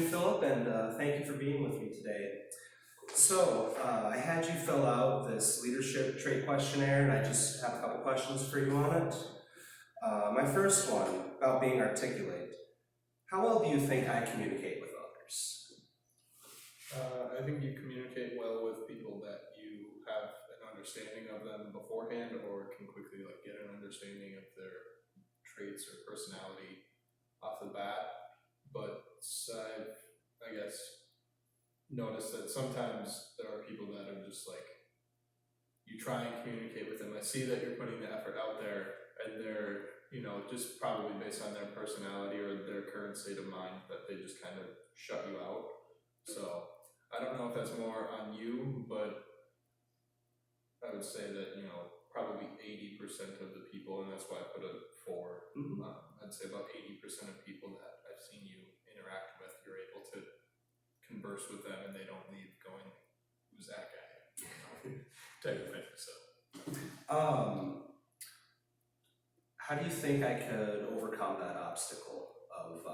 afternoon, Philip, and thank you for being with me today. So, I had you fill out this leadership trait questionnaire, and I just have a couple questions for you on it. My first one, about being articulate. How well do you think I communicate with others? I think you communicate well with people that you have an understanding of them beforehand, or can quickly get an understanding of their traits or personality off the bat. But I've, I guess, noticed that sometimes there are people that are just you try and communicate with them. I see that you're putting the effort out there, and they're just probably based on their personality or their current state of mind that they just kind of shut you out. So I don't know if that's more on you, but I would say that, probably 80% of the people, and that's why I put a 4, I'd say about 80% of people that I've seen you interact with, you're able to converse with them and they don't leave going, who's that guy? Type of thing, so. How do you think I could overcome that obstacle of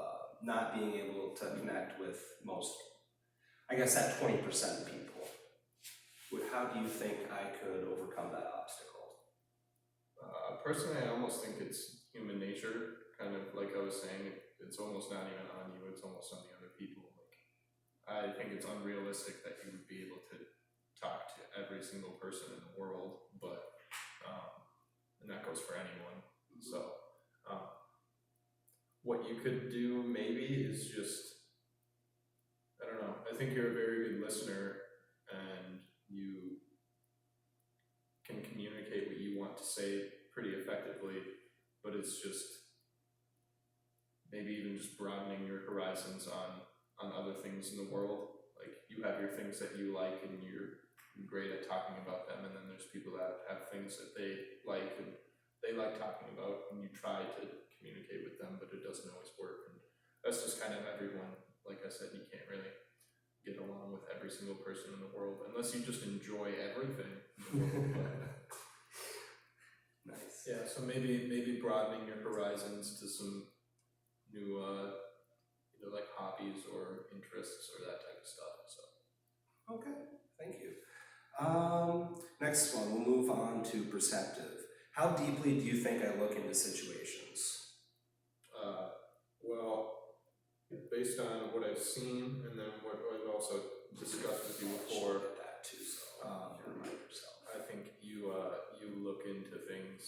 not being able to connect with most, I guess that 20% of people? How do you think I could overcome that obstacle? Personally, I almost think it's human nature, kind of like I was saying, it's almost not even on you, it's almost on the other people. I think it's unrealistic that you would be able to talk to every single person in the world, but, and that goes for anyone. So, what you could do maybe is just, I don't know, I think you're a very good listener and you can communicate what you want to say pretty effectively, but it's just maybe even just broadening your horizons on other things in the world. You have your things that you like and you're great at talking about them, and then there's people that have things that they like and they like talking about, and you try to communicate with them, but it doesn't always work. And that's just kind of everyone. Like I said, you can't really get along with every single person in the world unless you just enjoy everything in the world. Nice. Yeah, so maybe broadening your horizons to some new hobbies or interests or that type of stuff. So Okay, thank you. Next one, we'll move on to perceptive. How deeply do you think I look into situations? Well, based on what I've seen and then what I've also discussed with you before, That too, so you remind yourself. I think you look into things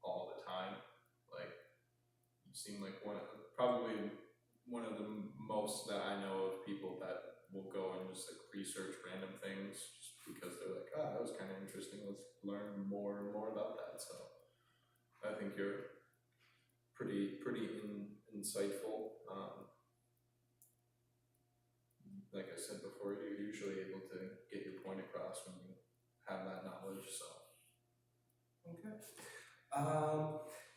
all the time. You seem like probably one of the most that I know of people that will go and just research random things just because they're like, oh, that was kind of interesting. Let's learn more and more about that. So I think you're pretty insightful. Like I said before, you're usually able to get your point across when you have that knowledge. So. Okay.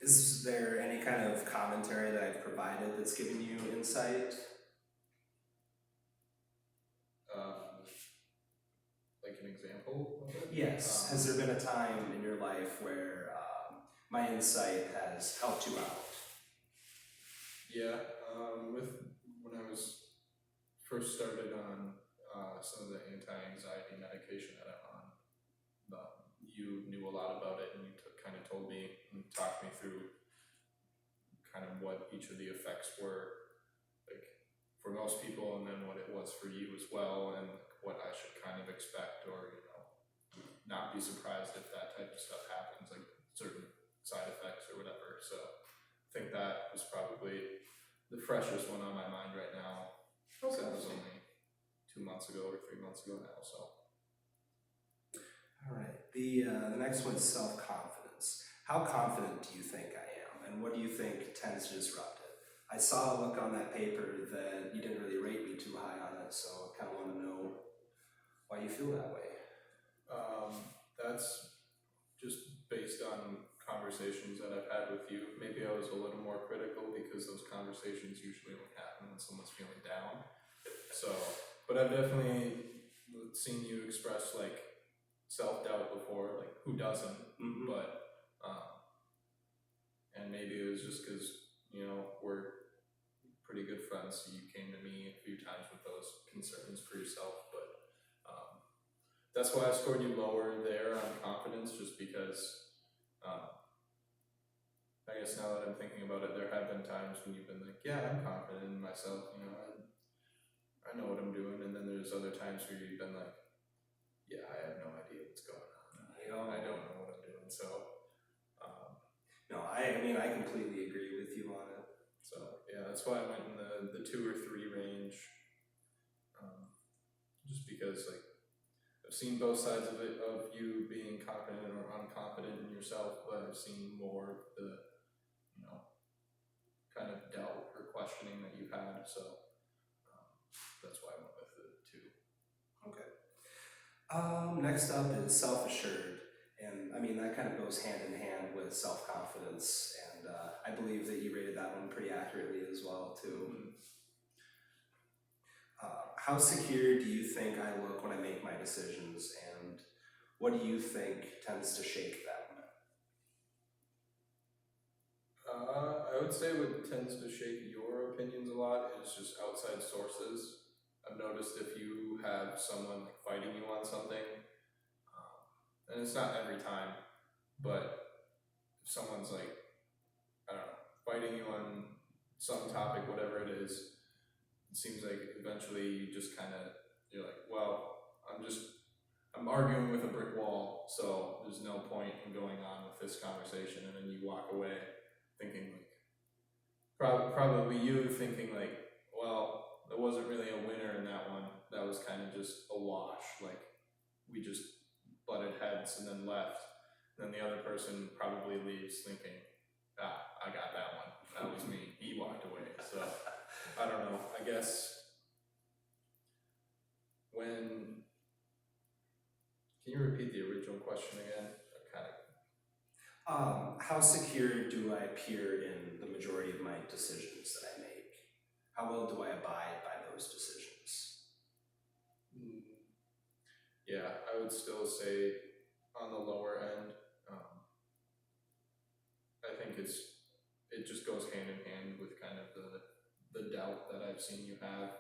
Is there any kind of commentary that I've provided that's given you insight? Like an example of it? Yes. Has there been a time in your life where my insight has helped you out? Yeah. When I was first started on some of the anti-anxiety medication that I'm on, you knew a lot about it, and you kind of told me and talked me through kind of what each of the effects were, for most people, and then what it was for you as well, and what I should kind of expect, or not be surprised if that type of stuff happens, like certain side effects or whatever. So I think that was probably the freshest one on my mind right now. Okay. That was only 2 months ago or 3 months ago now. So. All right. The next one's self-confidence. How confident do you think I am, and what do you think tends to disrupt it? I saw a look on that paper that you didn't really rate me too high on it, so I kind of want to know why you feel that way. That's just based on conversations that I've had with you. Maybe I was a little more critical because those conversations usually only happen when someone's feeling down. So, but I've definitely seen you express self-doubt before, who doesn't? Mm-hmm. But, and maybe it was just because, we're pretty good friends, so you came to me a few times with those concerns for yourself, but that's why I scored you lower there on confidence, just because I guess now that I'm thinking about it, there have been times when you've been like, yeah, I'm confident in myself, I know what I'm doing, and then there's other times where you've been like, yeah, I have no idea what's going on. I don't know what I'm doing, so No, I mean, I completely agree with you on it. so yeah, that's why I went in the 2 or 3 range. Just because like I've seen both sides of it, of you being confident or unconfident in yourself, but I've seen more of the, kind of doubt or questioning that you've had, so that's why I went with the 2. Okay. Next up is self-assured, and I mean, that kind of goes hand in hand with self-confidence, and I believe that you rated that one pretty accurately as well, too. How secure do you think I look when I make my decisions, and what do you think tends to shake them? I would say what tends to shape your opinions a lot is just outside sources. I've noticed if you have someone like fighting you on something, and it's not every time, but if someone's like, I don't know, fighting you on some topic, whatever it is, it seems like eventually you just kind of, you're like, well, I'm arguing with a brick wall, so there's no point in going on with this conversation, and then you walk away thinking like, probably you thinking like, well, there wasn't really a winner in that one, that was kind of just a wash, like, we just butted heads and then left, and then the other person probably leaves thinking, I got that one, that was me, he walked away, so, I don't know, I guess, can you repeat the original question again? How secure do I appear in the majority of my decisions that I make? How well do I abide by those decisions? Yeah, I would still say on the lower end. I think it just goes hand in hand with kind of the doubt that I've seen you have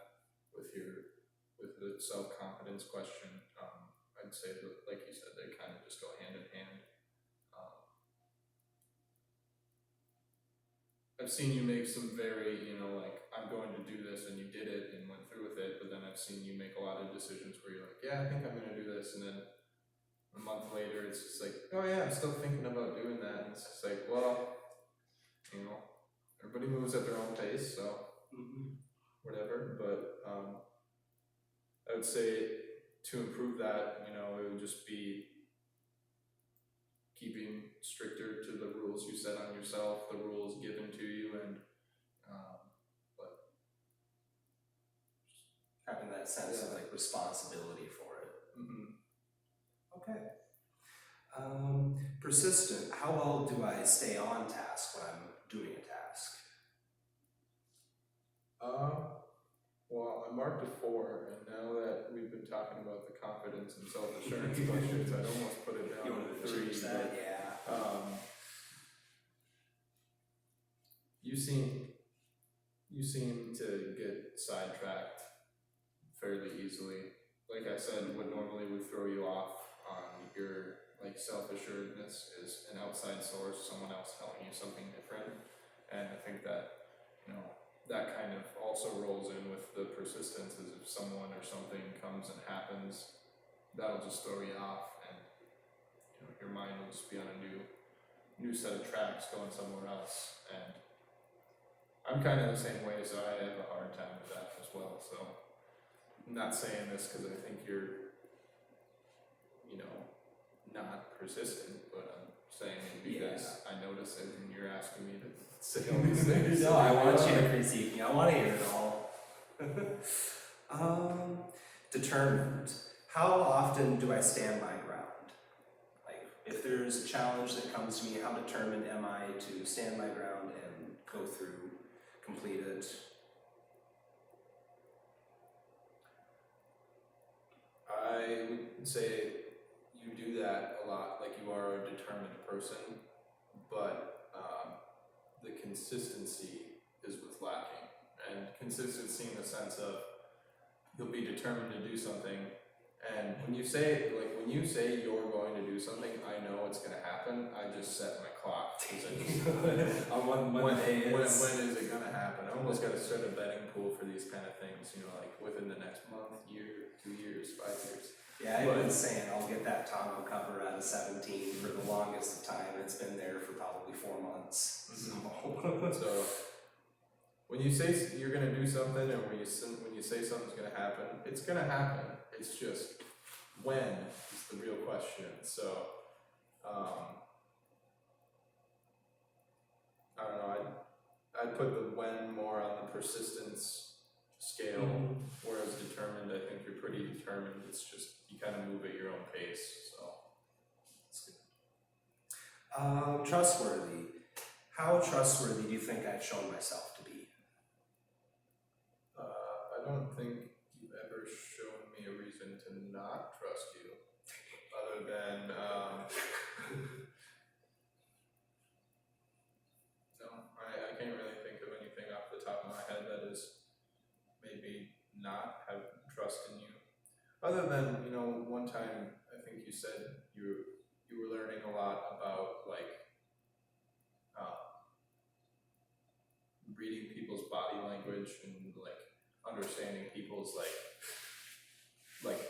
with the self-confidence question. I'd say that, like you said, they kind of just go hand in hand. I've seen you make some very, like, I'm going to do this, and you did it and went through with it, but then I've seen you make a lot of decisions where you're like, yeah, I think I'm going to do this, and then a month later it's just like, oh yeah, I'm still thinking about doing that, and it's just like, well, everybody moves at their own pace, so whatever, but I would say to improve that, it would just be keeping stricter to the rules you set on yourself, the rules given to you, and having that sense of like responsibility for it. Okay. Persistent. How well do I stay on task when I'm doing a task? Well, I marked a 4, and now that we've been talking about the confidence and self-assurance questions, I'd almost put it down to 3. Yeah. You seem to get sidetracked fairly easily. Like I said, what normally would throw you off on your like self-assuredness is an outside source, someone else telling you something different, and I think that that kind of also rolls in with the persistence. Is if someone or something comes and happens, that'll just throw you off, and your mind will just be on a new set of tracks going somewhere else. And I'm kind of the same way, so I have a hard time with that as well. So I'm not saying this because I think you're not persistent, but I'm saying it because I notice it and you're asking me to say all these things. No, I want you to critique me. I want to hear it all. Determined. How often do I stand my ground? Like, if there's a challenge that comes to me, how determined am I to stand my ground and go through, complete it? I would say you do that a lot, like you are a determined person, but the consistency is what's lacking. and consistency in the sense of you'll be determined to do something. And when you say you're going to do something, I know it's gonna happen. I just set my clock because I just On when day when is. is it gonna happen? I almost gotta start a betting pool for these kind of things. You know, like within the next month, year, 2 years, 5 years. Yeah, I've been saying I'll get that tonneau cover out of 17 for the longest of time. It's been there for probably 4 months. So when you say you're gonna do something, or when you say something's gonna happen, it's gonna happen. It's just when is the real question. So I don't know. I'd put the when more on the persistence scale, whereas determined, I think you're pretty determined. It's just you kind of move at your own pace. So it's good. Trustworthy. How trustworthy do you think I've shown myself to be? I don't think you've ever shown me a reason to not trust you, other than no, I can't really think of anything off the top of my head that has made me not have trust in you. Other than, you know, one time I think you said you were learning a lot about like reading people's body language and like understanding people's like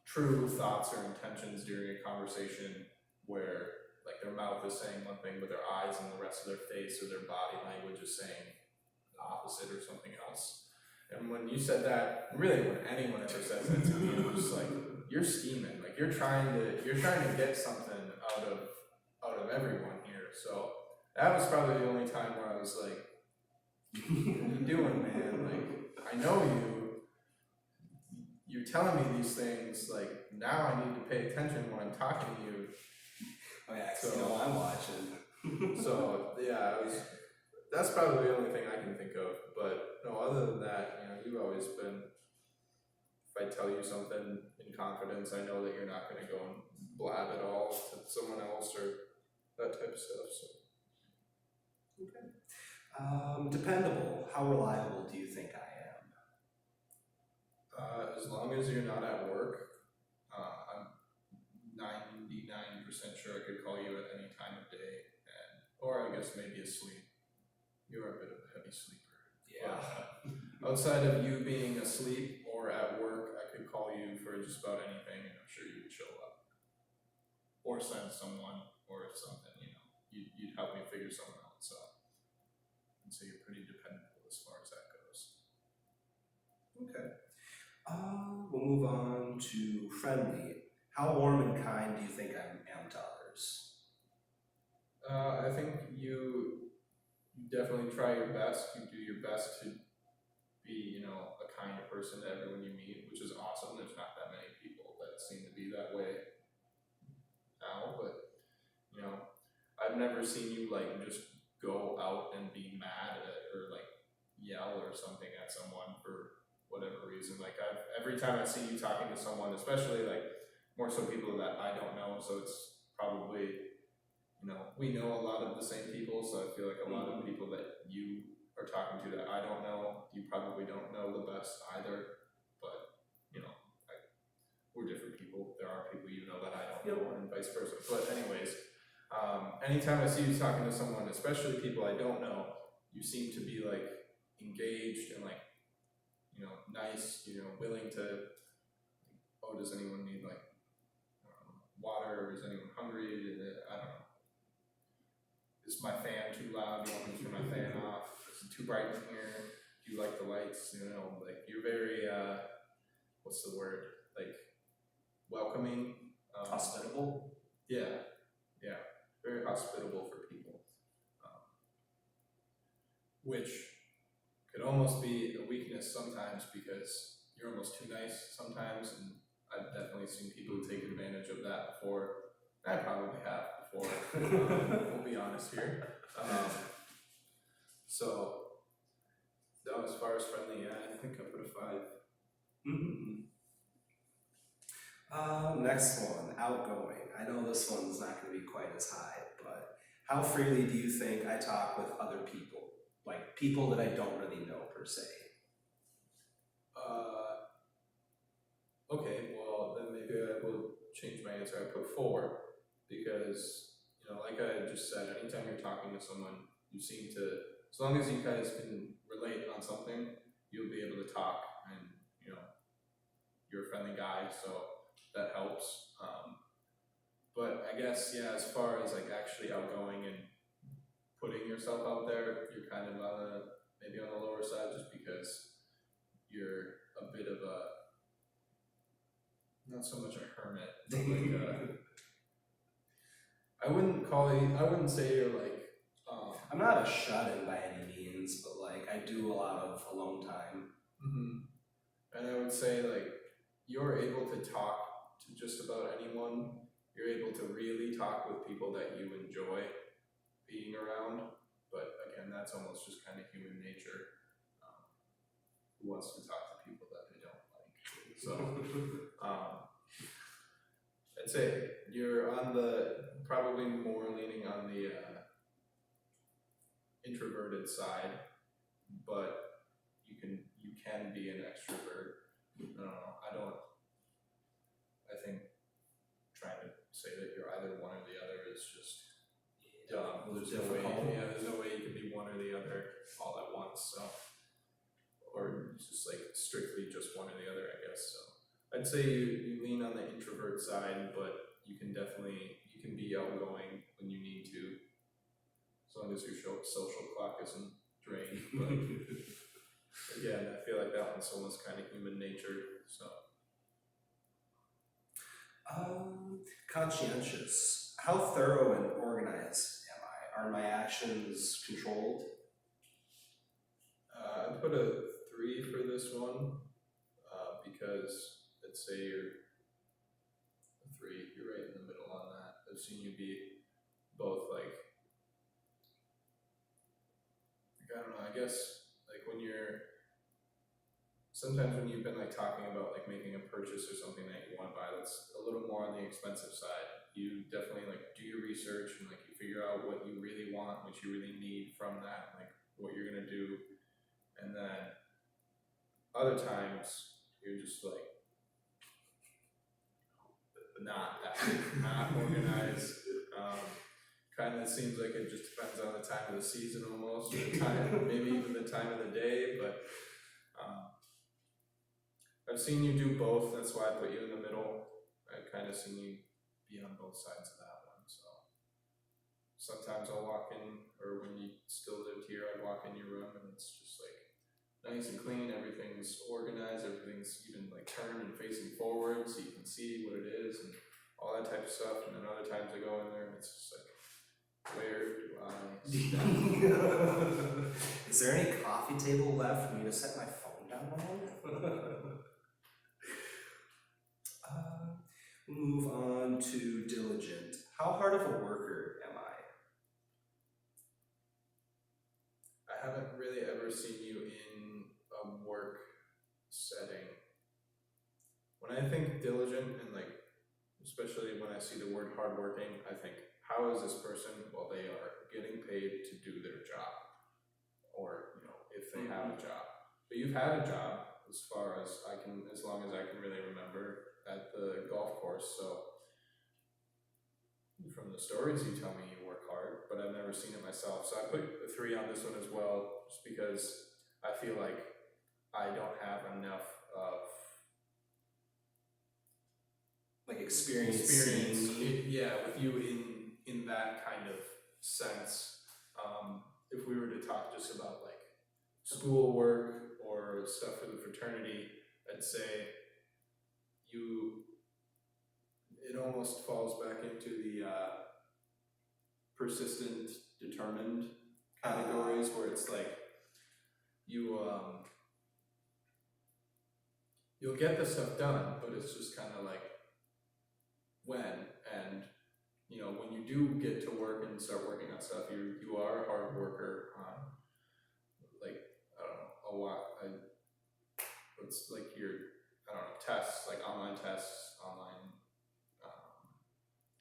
true thoughts or intentions during a conversation, where like their mouth is saying one thing but their eyes and the rest of their face or their body language is saying the opposite or something else. And when you said that, really when anyone ever says that to me, I'm just like, you're scheming, like you're trying to get something out of everyone here. So that was probably the only time where I was like, what are you doing, man? Like, I know you're telling me these things, like, now I need to pay attention when I'm talking to you. Oh yeah, 'cause you know I'm watching. So, yeah, that's probably the only thing I can think of. But, no, other than that, you know, you've always been, if I tell you something in confidence, I know that you're not going to go and blab it all to someone else or that type of stuff, so. Okay. Dependable. How reliable do you think I am? As long as you're not at work, I'm 99% sure I could call you at any time of day, or I guess maybe asleep. You're a bit of a heavy sleeper. Yeah. But outside of you being asleep or at work, I could call you for just about anything, and I'm sure you would show up. Or send someone, or something, you know. You'd help me figure something out, so. And so you're pretty dependable as far as that goes. Okay. We'll move on to friendly. How warm and kind do you think I am to others? I think you definitely try your best. You do your best to be, you know, a kind person to everyone you meet, which is awesome. There's not that many people that seem to be that way now, but, you know, I've never seen you, like, just go out and be mad at, or, like, yell or something at someone for whatever reason. Like, every time I see you talking to someone, especially, like, more so people that I don't know, so it's probably, you know, we know a lot of the same people, so I feel like a lot of people that you are talking to that I don't know, you probably don't know the best either, but, you know, we're different people. There are people you know that I don't know, and vice versa. But anyways, anytime I see you talking to someone, especially people I don't know, you seem to be, like, engaged and, like, you know, nice, you know, willing to, oh, does anyone need, like, water, or is anyone hungry? I don't know. Is my fan too loud? Do you want me to turn my fan off? Is it too bright in here? Do you like the lights? You know, like, you're very, what's the word? Like, welcoming. Hospitable? Yeah, very hospitable for people. Which could almost be a weakness sometimes, because you're almost too nice sometimes, and I've definitely seen people take advantage of that before. I probably have before. We'll be honest here. So, no, as far as friendly, yeah, I think I put a 5. Next one, outgoing. I know this one's not going to be quite as high, but how freely do you think I talk with other people? like people that I don't really know per se. Okay, well, then maybe I will change my answer. I put 4 because, like I just said, anytime you're talking to someone, you seem to, as long as you guys can relate on something, you'll be able to talk and, you're a friendly guy, so that helps. But I guess, yeah, as far as like actually outgoing and putting yourself out there, you're kind of maybe on the lower side just because you're a bit of a, not so much a hermit, but like I wouldn't say you're like, I'm not a shut-in by any means, but like I do a lot of alone time. and I would say like you're able to talk to just about anyone. You're able to really talk with people that you enjoy being around. But again, that's almost just kind of human nature. Who wants to talk to people that they don't like? So I'd say you're on probably more leaning on the introverted side, but you can be an extrovert. I don't know. I think trying to say that you're either one or the other is just dumb. There's no way you can be one or the other all at once. So, or just like strictly just one or the other, I guess. So I'd say you lean on the introvert side, but you can be outgoing when you need to, as long as your social clock isn't drained. But again, I feel like that one's almost kind of human nature. So Conscientious. How thorough and organized am I? Are my actions controlled? I put a 3 for this one because let's say you're a 3, you're right in the middle on that. I've seen you be both like I don't know, I guess like sometimes when you've been like talking about like making a purchase or something that you want to buy that's a little more on the expensive side, you definitely like do your research and like you figure out what you really want, what you really need from that, like what you're gonna do. And then other times you're just like not organized. Kind of seems like it just depends on the time of the season almost, or the time, maybe even the time of the day. But I've seen you do both. That's why I put you in the middle. I've kind of seen you be on both sides of that one. So sometimes I'll walk in, or when you still lived here, I'd walk in your room and it's just like nice and clean. Everything's organized. Everything's even like turned and facing forward so you can see what it is and all that type of stuff. And then other times I go in there and it's just like, where do I sit down? Is there any coffee table left for me to set my phone down on? Move on to diligent. How hard of a worker am I? I haven't really ever seen you in a work setting. When I think diligent and like, especially when I see the word hardworking, I think, how is this person? Well, they are getting paid to do their job, or if they have a job. But you've had a job as long as I can really remember at the golf course. So from the stories you tell me, you work hard, but I've never seen it myself. So I put a 3 on this one as well, just because I feel like I don't have enough of Like experience. With you in that kind of sense. If we were to talk just about like schoolwork or stuff for the fraternity, I'd say it almost falls back into the persistent, determined categories, where it's like you'll get the stuff done, but it's just kind of like when, and when you do get to work and start working on stuff, you are a hard worker on like it's like your tests, like online tests,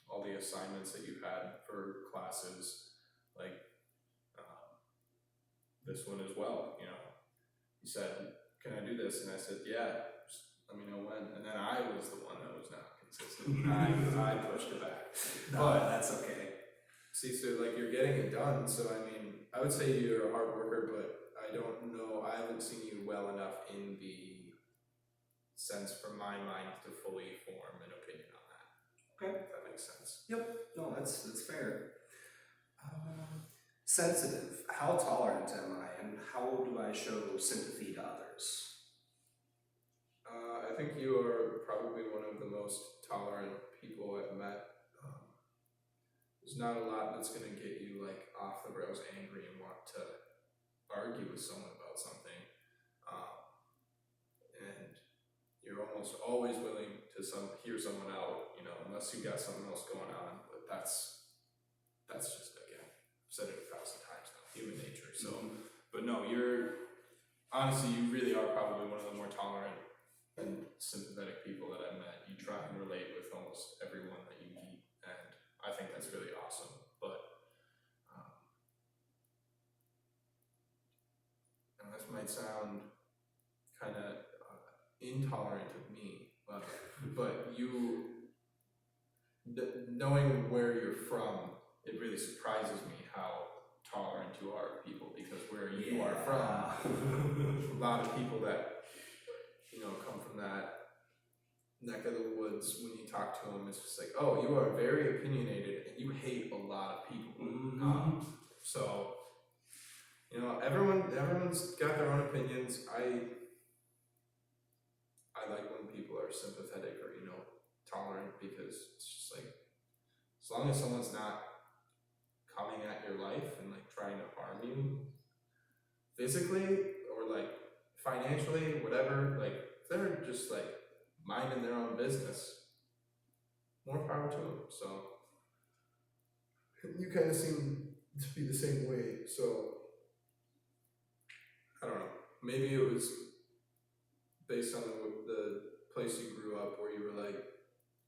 all the assignments that you've had for classes, like this one as well, you know. He said, can I do this? And I said, yeah, just let me know when. And then I was the one that was not consistent. I pushed it back. No, But that's okay. see, so like you're getting it done, so I mean, I would say you're a hard worker, but I don't know, I haven't seen you well enough in the sense from my mind to fully form an opinion on that. Okay. If that makes sense. Yep, no, that's fair. Sensitive. How tolerant am I, and how do I show sympathy to others? I think you are probably one of the most tolerant people I've met. There's not a lot that's gonna get you like off the rails angry and want to argue with someone about something. And you're almost always willing to hear someone out, you know, unless you got something else going on. But that's just, again, I've said it 1,000 times now, human nature. So, but no, honestly, you really are probably one of the more tolerant and sympathetic people that I've met. You try and relate with almost everyone that you meet, and I think that's really awesome. But and this might sound kind of intolerant of me, but knowing where you're from, it really surprises me how tolerant you are of people, because where you are from, a lot of people that, you know, come from that neck of the woods, when you talk to them, it's just like, oh, you are very opinionated and you hate a lot of people. So, you know, everyone's got their own opinions. I like when people are sympathetic or, you know, tolerant, because it's just like, as long as someone's not coming at your life and like trying to harm you physically or like financially, whatever, like if they're just like minding their own business, more power to them. So you kind of seem to be the same way. So I don't know, maybe it was based on the place you grew up, where you were like,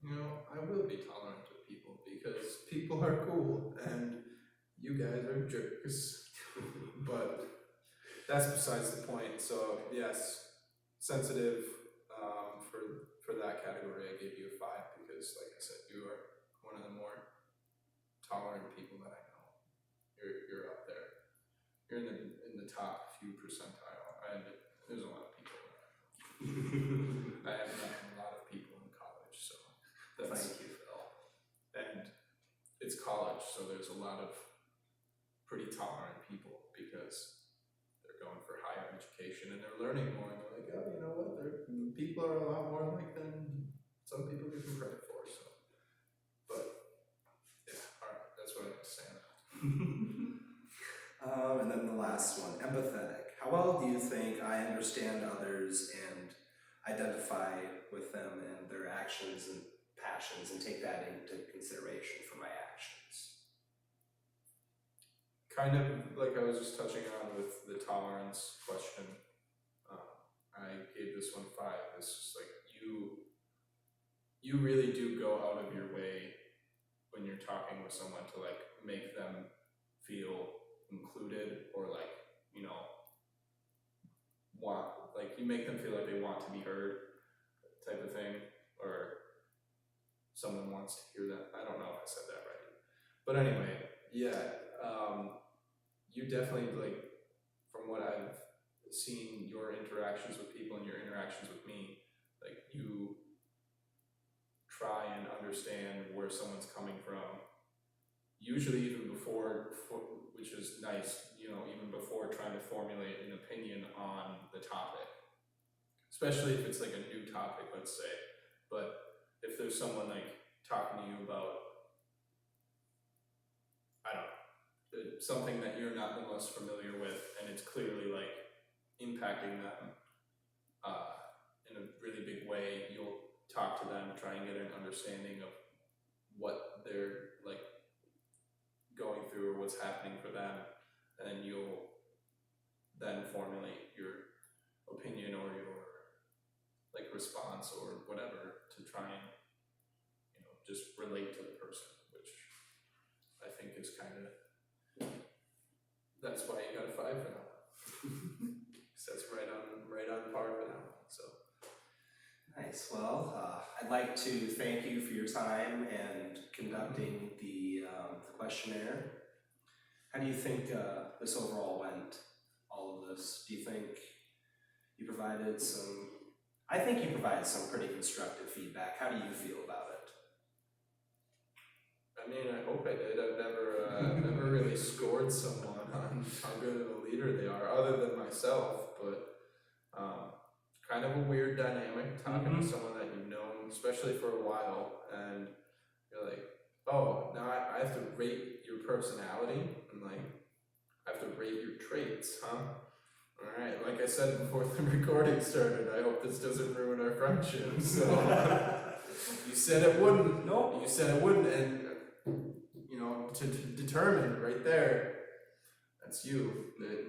you know, I will be tolerant of people because people are cool and you guys are jerks. But that's besides the point. So yes, sensitive. For that category, I gave you a 5 because, like I said, you are one of the more tolerant people that I know. You're up there. You're in the top few percentile. And there's a lot of people. I have met a lot of people in college, so that's. Thank you, Phil. And it's college, so there's a lot of pretty tolerant people because they're going for higher education and they're learning more, and they're like, oh, you know what, people are a lot more alike than some people give them credit for. So, but yeah, all right, that's what I have to say on that. And then the last one, empathetic. How well do you think I understand others and identify with them and their actions and passions and take that into consideration for my actions? Kind of like I was just touching on with the tolerance question. I gave this one 5. It's just like you really do go out of your way when you're talking with someone to like make them feel included, or like, you know, you make them feel like they want to be heard, type of thing, or someone wants to hear that. I don't know if I said that right, but anyway, yeah, you definitely, like, from what I've seen, your interactions with people and your interactions with me, like, you try and understand where someone's coming from, usually even before, which is nice, you know, even before trying to formulate an opinion on the topic, especially if it's like a new topic, let's say. But if there's someone like talking to you about, I don't know, something that you're not the most familiar with, and it's clearly like impacting them in a really big way, you'll talk to them, try and get an understanding of what they're like going through or what's happening for them, and then you'll then formulate your opinion or your like response or whatever to try and, you know, just relate to the person, which I think is kind of, that's why you got a 5 for that. I'd like to thank you for your time and conducting the questionnaire. How do you think this overall went, all of this? Do you think you provided some, I think you provided some pretty constructive feedback. How do you feel about it? I mean, I hope I did. I've never really scored someone on how good of a leader they are, other than myself. But kind of a weird dynamic talking to someone that you've known, especially for a while, and you're like, oh, now I have to rate your personality, and like I have to rate your traits, huh? All right. Like I said before the recording started, I hope this doesn't ruin our friendship. So you said it wouldn't. Nope. You said it wouldn't, and you know, to determine right there, that's you, that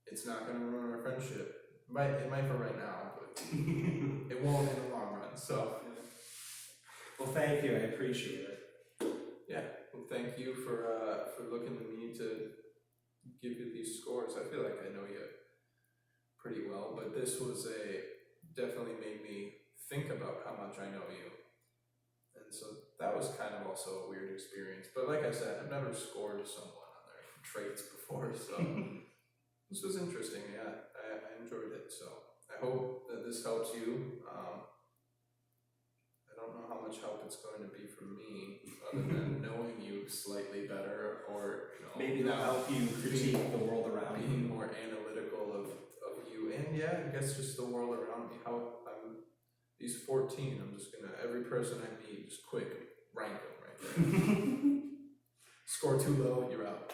it's not going to ruin our friendship. It might for right now, but it won't in the long run. So, Well, thank you. I appreciate it. yeah, well, thank you for looking to me to give you these scores. I feel like I know you pretty well, but this was definitely made me think about how much I know you. And so that was kind of also a weird experience. But like I said, I've never scored someone on their traits before, so this was interesting. Yeah, I enjoyed it. So I hope that this helps you. I don't know how much help it's going to be for me, other than knowing you slightly better, or you know, Maybe that'll help you critique the world around you. being more analytical of you, and yeah, I guess just the world around me. These 14, I'm just gonna, every person I meet, just quick rank them right there. Score too low, you're out.